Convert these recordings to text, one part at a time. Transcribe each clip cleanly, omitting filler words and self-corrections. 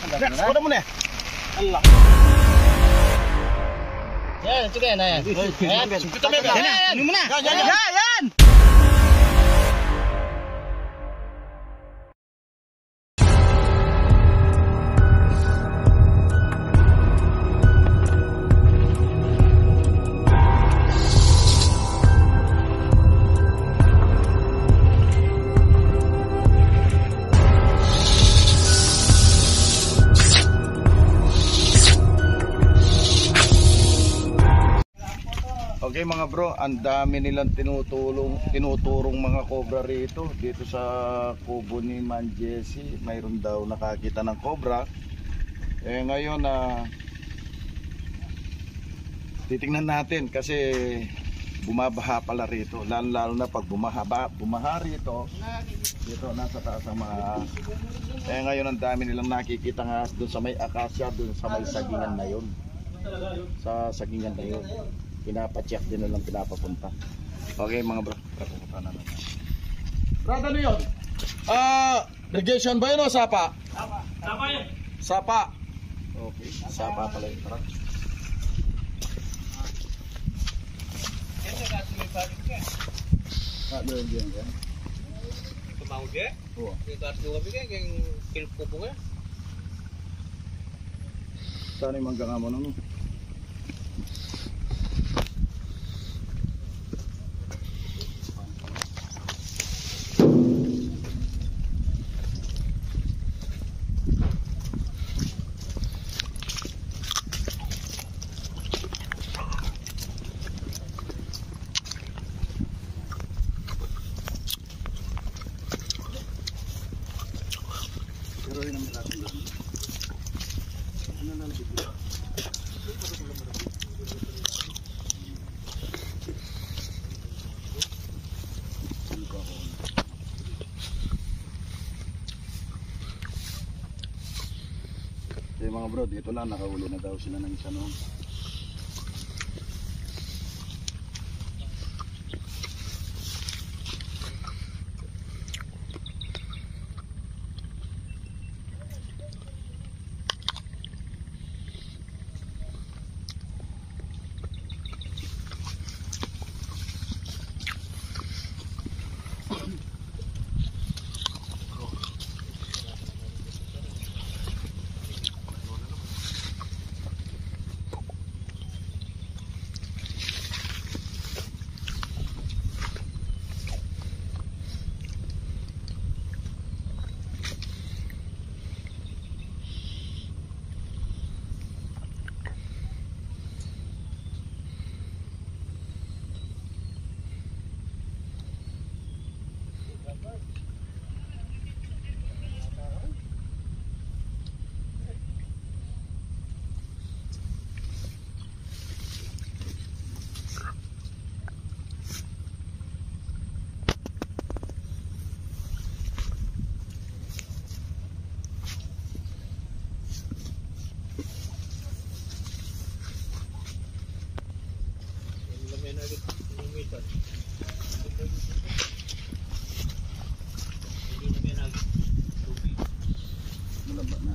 Sudah muna. Allah. Yan, sige na yan. Ayan, sungkit kami. Yan, ano muna? Yan. Okay mga bro, ang dami nilang tinuturong mga cobra rito. Dito sa kubo ni Man Jesse, mayroon daw nakakita ng cobra. Eh ngayon titingnan natin kasi bumabaha pala rito. Lalo na pag bumaha rito. Dito nasa taas ang mga. Eh ngayon ang dami nilang nakikita nga doon sa may akasya, doon sa may sagingan na yun. Sa sagingan na yun. Pinapacheck din lang, pinapapunta. Okay mga bro, pupunta na natin. Brad, ano yun? Irrigation ba yun o sapa? Sapa yun. Sapa. Okay, sapa pala yun. Tara. Doon yan. Tumawag ya? Oo. Ito at luwa bigay, yung kilpo po nga. Saan yung mangga nga mo nun? Mga bro, dito lang nakahuli na daw sila ng isa noon. Malaba na.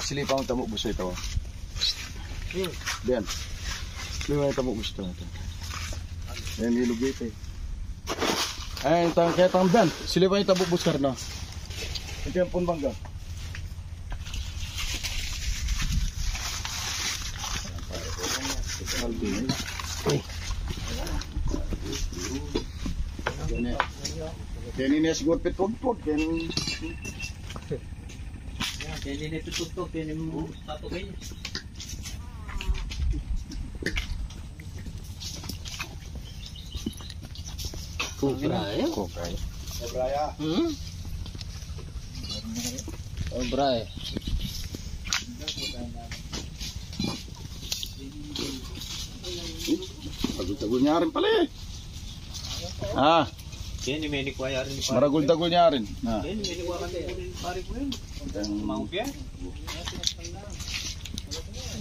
Sili pa ang tamok buso ito. Diyan. Sili pa ang tamok buso ito. Ayan nilugit eh. Ayan kaya tamdan. Sili pa yung tamok buso na. Ito yung punbangga. Kaya ini siguro pitod-pod. Pwede nito tutok, pwede mo tatugin. Cobra ya? Cobra ya. Cobra ya. Tagul-tagul niya rin pala eh. Ah, Ini may nikwaya rin ni pare. maragul-tagul niya rin. Ah. Ini may nikwaya kan ni pare ko yun. Mau ya?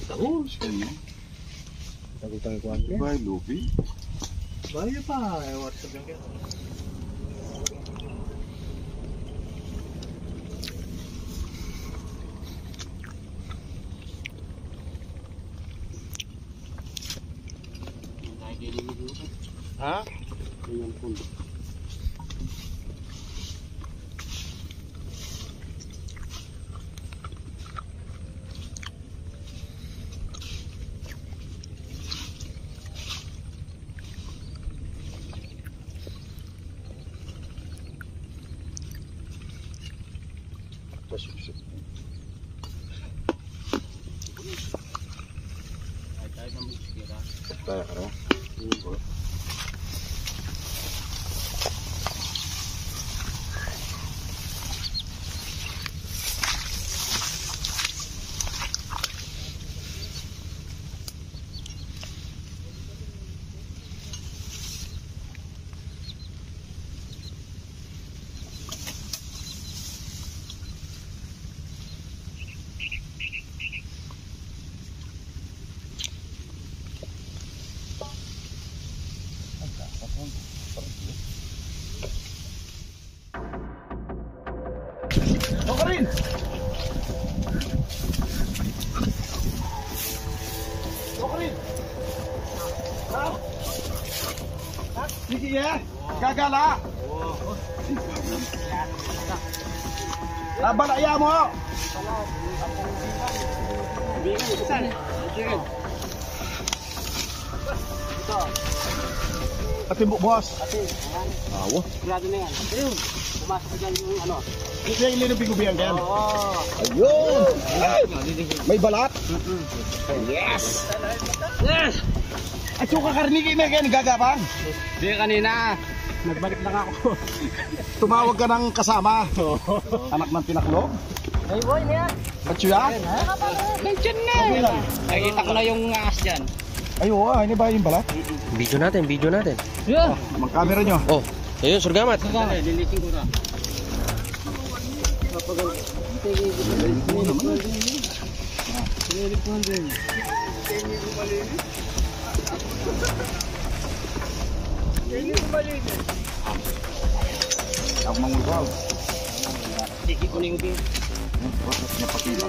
Tahu, sekali. Tagul-tagul ko. Bye, Luffy. Bayo pa, WhatsApp yang kaya. Ha? Dengan pun. Kaya ka na? Ako rin! Ako rin! Ha? Sige ya! Gagala! Balaya mo! Atin po, boss. Awo. Sigurado na yan. Ayun. Pumasok ko dyan yung ano. Ito yung linubing-ubing yan. Oo. Ayun! Ay! May balat? Yes! Yes! At yung kakarnigi na yan, gagapang. Di kanina. Nagbalik lang ako. Tumawag ka ng kasama. Anak ng tinaklog. Ay boy niya. Ba't siya? Nandiyan na. Nakikita ko na yung ahas dyan. Ay, oo, ini ba yung balat? Video natin, video natin. Yeah. Mag-camera nyo. Oh, ayun, surgamat. Liliting ko na. Ako mangulbaw. Tiki ko na yung game. Bakit niya pakita?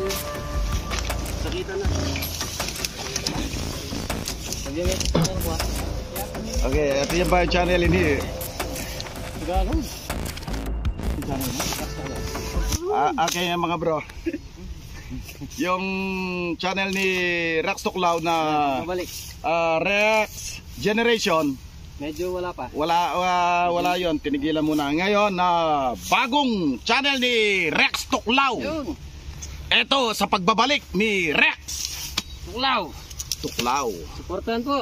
Sakita na. Okay, ito yung ba yung channel ini? Gano'n. Okay mga bro. Yung channel ni Rex Tuklaw na Mabalik. Rex Generation. Medyo wala pa. Wala yon, tinigilan muna. Ngayon na bagong channel ni Rex Tuklaw. Yun. Ito sa pagbabalik ni Rex Tuklaw. Tuklaw. Supportan po.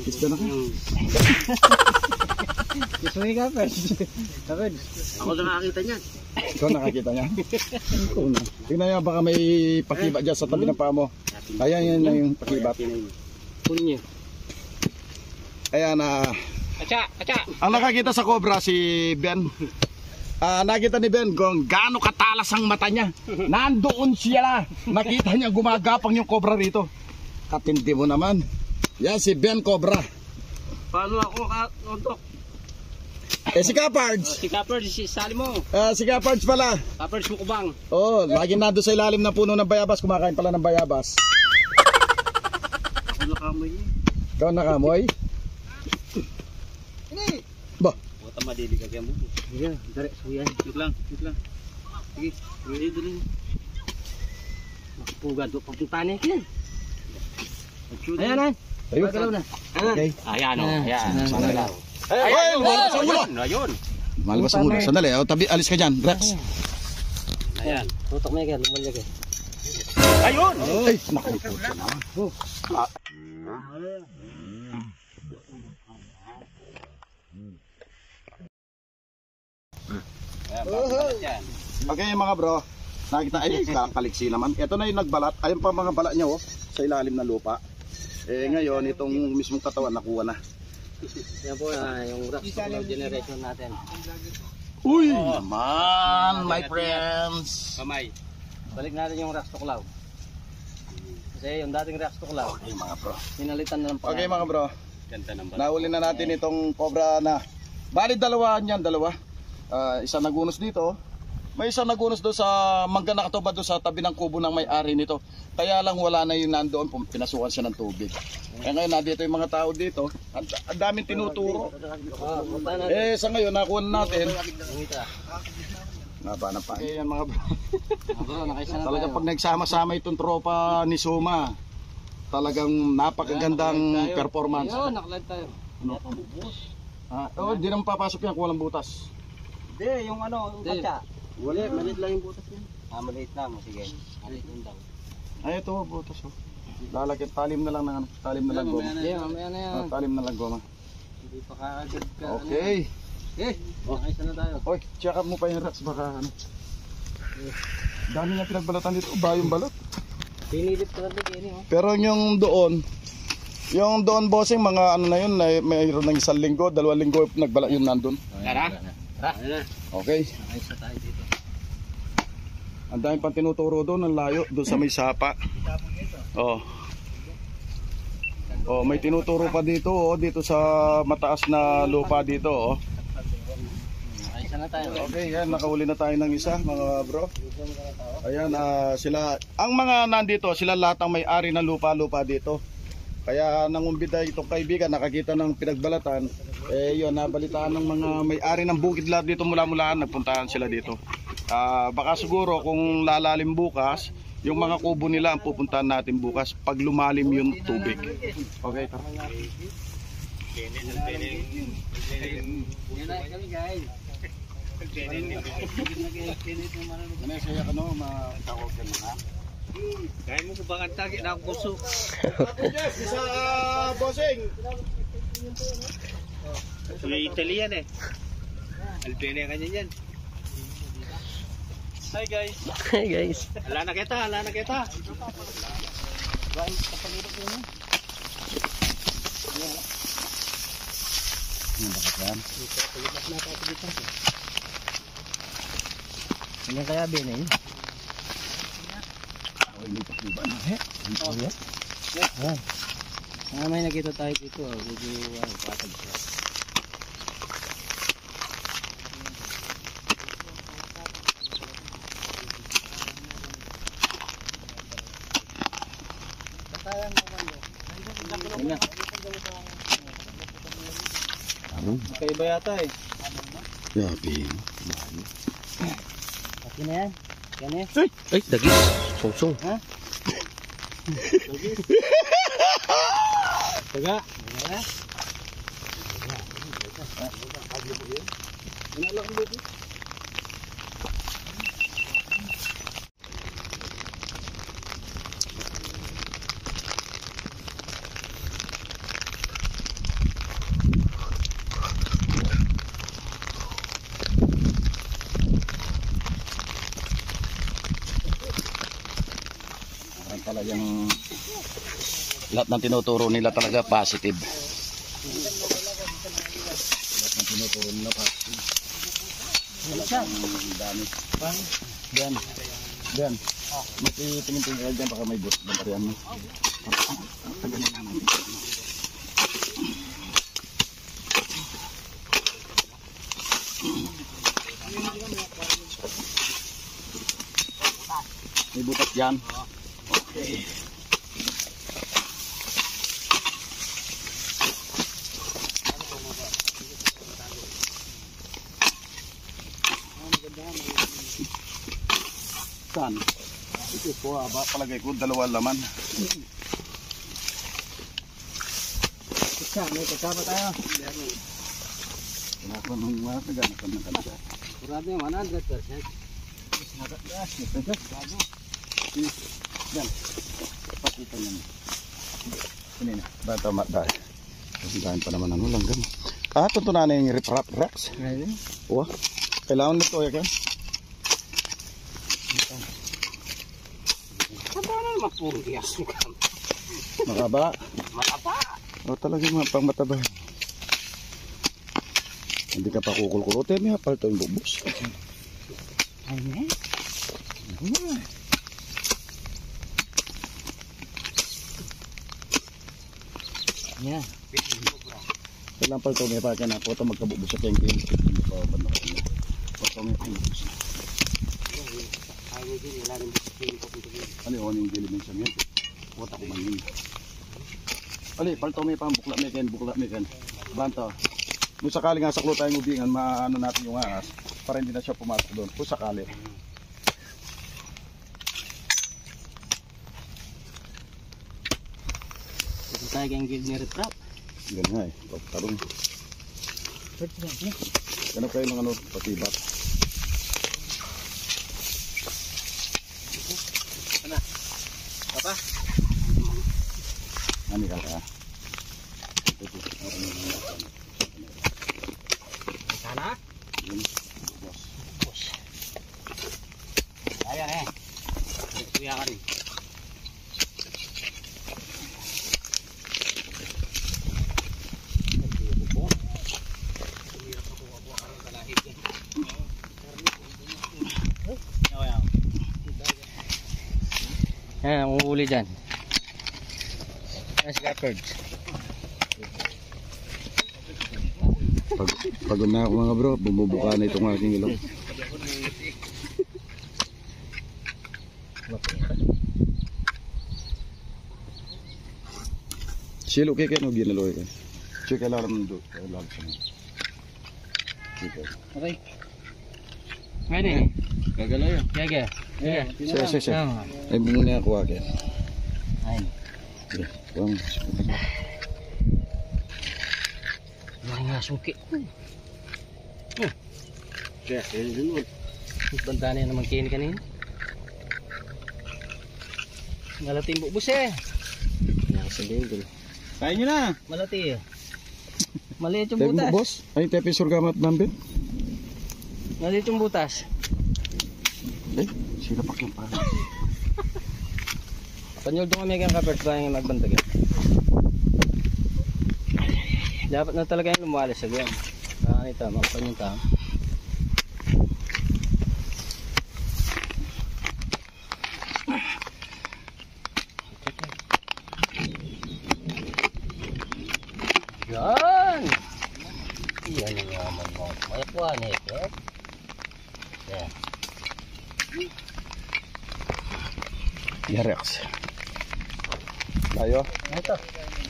Gusto na ka? Gusto mo ka, Kaped? Ako na nakakita niyan. Ikaw nakakita niya? Tingnan niya, baka may pakiba dyan sa tabi ng paa mo. Ayan, yan na yung pakiba. Kunin niyo. Ayan Kacha, kacha. ang nakakita sa cobra si Ben. Nakita ni Ben kung gaano katalas ang mata niya. Nandoon siya. Nakita niya gumagapang yung cobra rito. Katindi mo naman. Yan si Ben Cobra. Paano ako nontok? Si Capards. Si Capards, si sali mo. Si Capards pala. Capards mo kubang. Oh, lagi nando sa ilalim ng puno ng bayabas. Kumakain pala ng bayabas. Ano kamoy niya? Ikaw nakamoy? Ba? Wata madili ka kaya mo. Sige, dire, suyan. Wait lang. Sige, dali. Makapugad do pagpuntahan niya yan. Ayan. Ayun. Okay. Ayan o, ayan. Sandalaw. Ay, lumalabas ang ulo. Ayun. Lumalabas ang ulo. Sandali, tabi, alis ka dyan, Rex. Ayan. Tutok mo yan, lumulyag eh. Ayun! Ay, nakalipo siya naman. Okay mga bro, nakita ay kaliksi naman. Ito na yung nagbalat. Ayun pa mga balat niya oh, sa ilalim ng lupa. Ngayon itong mismong katawan nakuha na. Yan po yung rock generation natin. Uy! Naman, my friends! Kamay. Balik natin yung rocks tuklaw. Kasi yung dating rocks tuklaw. Okay mga bro. Pinalitan na lang pa. Okay mga bro. Ganda ng balat. Nahuli na natin itong cobra na. Bali dalawa niyan, dalawa. Isa nagunos dito. May isa nagunos doon sa mangga nakatubad doon sa tabi ng kubo ng may-ari nito. Kaya lang wala na yung nandoon, pinasukan siya ng tubig. Ngayon nandito yung mga tao dito. Ang daming tinuturo. Sa ngayon nakuha natin. Naba na pa. Yan mga bro. Talagang pag nagsama-sama itong tropa ni Suma, talagang napakagandang performance. Ayun, nakalive tayo. Di naman papasok yan kung walang butas. Hindi, yung ano, yung katsa. Wala, maliit lang yung butas niya. Maliit lang. Sige, maliit lang daw. Ay, ito butas oh. Lalagyan, talim na lang ng ano, talim na lang goma. Hindi, mamaya na yan. Talim na lang goma. Hindi pa kaagad ka. Okay. Nakaisa na tayo. Oy, check up mo pa yung rocks baka ano. Dami na pinagbalatan dito, bayong balot. Pinilip ka lang din oh. Pero yung doon bossing, mga ano na yun, mayroon ng 1 linggo, 2 linggo nagbalat yung nandun. Tara. Okay. Nakaisa tayo dito. Ang dami pang tinuturo doon, ang layo, doon sa may sapa. May tinuturo pa dito, dito sa mataas na lupa dito, Nakaisa na tayo. Okay, yan, nakahuli na tayo ng isa, mga bro. Ayan, sila, ang mga nandito, sila lahat ang may-ari ng lupa-lupa dito. Kaya nangumbida itong kaibigan, nakakita ng pinagbalatan, yun, nabalitaan ng mga may-ari ng bukid lahat dito mula-mulaan, nagpuntahan sila dito. Baka siguro kung lalalim bukas, yung mga kubo nila ang pupuntahan natin bukas pag lumalim yung tubig. Okay, tara. Kaya mo kubakang tagi na ang puso. Isa bossing. May Italian eh. Albania kanya yan. Hi guys. Hey guys. Ala na kita, ala na kita. Ini kaya bini. May nakita tayo dito, medyo patag siya. Kaiba yata eh. Grabe. Pati na yan. Yan eh. Ay, dagis. Sungsung. Ha? Taga. Ha? Talagang lahat ng tinuturo nila talaga positive. Lahat ng tinuturo nila positive. Dami. Diyan. Diyan. Tingin-tingin ka dyan baka may bus. Bantarihan mo. May butas dyan. Okay. Saan? Ito po, palagay ko 2 laman. May kasama tayo. Wala ko nung mga taga-nakan na kanila. Kurado yung 100%. Pakita niya. Ini na. Bata dahil. Dahil pa naman ang langgam. Tuntunan na yung rip-rap racks. Wah, kailangan nito ya kan? Makaba. Talaga mga pang mataba. Hindi ka pa kukul-kulote, may hapal to yung bubos. Yeah. Kailangan pala ito may pakya na po ito magkabubos sa kengking. Hindi pa ba na kanya. Ito may pangubos na. Ano yung dimension yan? Wata ko man yun. Ali, palto may pang bukla may ken. Banto. Kung sakali nga saklo tayong ubingan, maano natin yung ahas para hindi na siya pumasok doon. Kung sakali. Ito tayo kayong guild ni Riprap. Ganun nga eh. Tarong. Ganun kayo ng ano, patibat. Ano? Papa? Ano ka ka? Sana? Bos. Ayan eh. Kuya ka rin. Yan, ang uli dyan. Yes, leopards. Pagod na ako mga bro, bumubuka na itong aking ilong. Silo kaya no ginaloy ka. Check alarm do. Alarm sa mo. Okay. Ngayon eh. Gagalaw yan. Gaga. Siya. Ay muna ako akin. Ayun. Bang. Yan nga suki. Kaya yun. Banda na yan naman kain kanina. Malati yung bubus eh. Nakasabingol. Kain nyo na. Malati eh. Maliit yung Tayo butas. boss. Ay tepe surgamat bambin. Maliit yung butas. Eh, sila pa kyan pa. Panyol doon kami kang kapers ba yung magbantag yan. Dapat na talaga yung lumalis sa gawin. Nakakanita, makapal yung tao. Yan! Yan ang yaman mo. Mayakuan eh. Yan. Yarex. Tayo. Ito.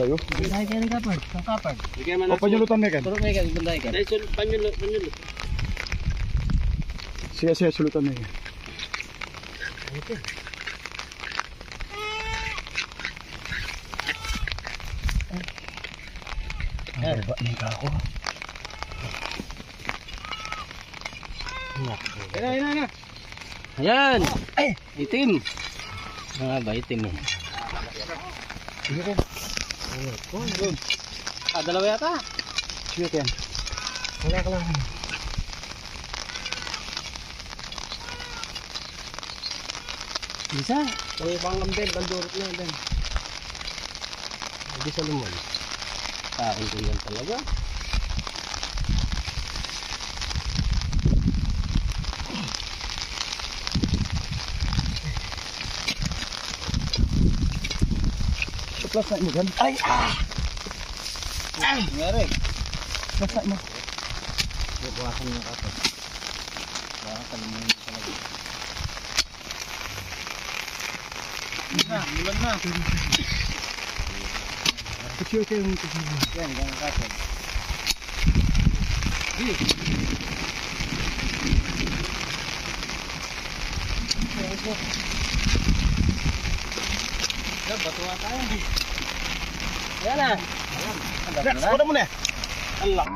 Tayo. Ay, kaya ng kapag. Ang kapag. O panyulutan mekan. Turok may kang banday ka. Panyulo. Siya sulutan mekan. Ito. Ay, ba ni ka ako. Ina. Ayan. Ay, itim. Ba itim eh. Dalawa yata. Sige yan. Wala ka lang. Bisa. Kung ibang ambel, bandurot na yan. Hindi sa lumon. Sa akin ko yan talaga. Plus na mo gan. Ay! Ngeri. Plus na mo. Bubuhasan mo kapag. Bubuhasan mo yun talaga. Mulan na. Kecil kayo nito. Yan, ganyan kapag. Batuan tayo. Yan na. Rex, kuha mo na. Allah.